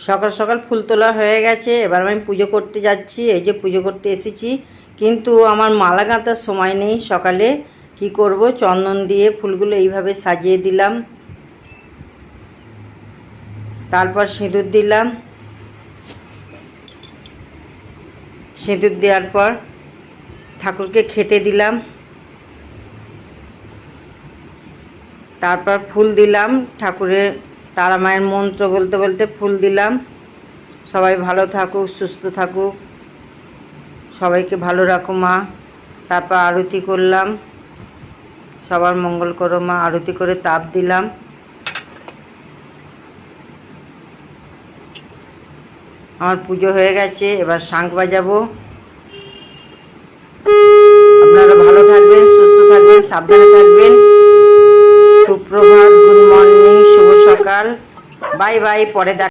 সকাল সকাল ফুল তোলা হয়ে গেছে, এবার আমি পুজো করতে যাচ্ছি। এই যে পুজো করতে এসেছি, কিন্তু আমার মালা গাঁথার সময় নেই। সকালে কি করব, চন্দন দিয়ে ফুলগুলো এইভাবে সাজিয়ে দিলাম, তারপর সিঁদুর দিলাম। সিঁদুর দেওয়ার পর ঠাকুরকে খেতে দিলাম, তারপর ফুল দিলাম। ঠাকুরের তারা মায়ের মন্ত্র বলতে বলতে ফুল দিলাম। সবাই ভালো থাকুক, সুস্থ থাকুক, সবাইকে ভালো রাখো মা। তারপর আরতি করলাম, সবার মঙ্গল করো মা। আরতি করে তাপ দিলাম। আমার পুজো হয়ে গেছে, এবার শাঁখ বাজাবো। আপনারা ভালো থাকবেন, সুস্থ থাকবেন, সাবধানে থাকবেন। সুপ্রভাত, গুড মর্নিং, শুভ সকাল, বাই বাই। পরে দেখা।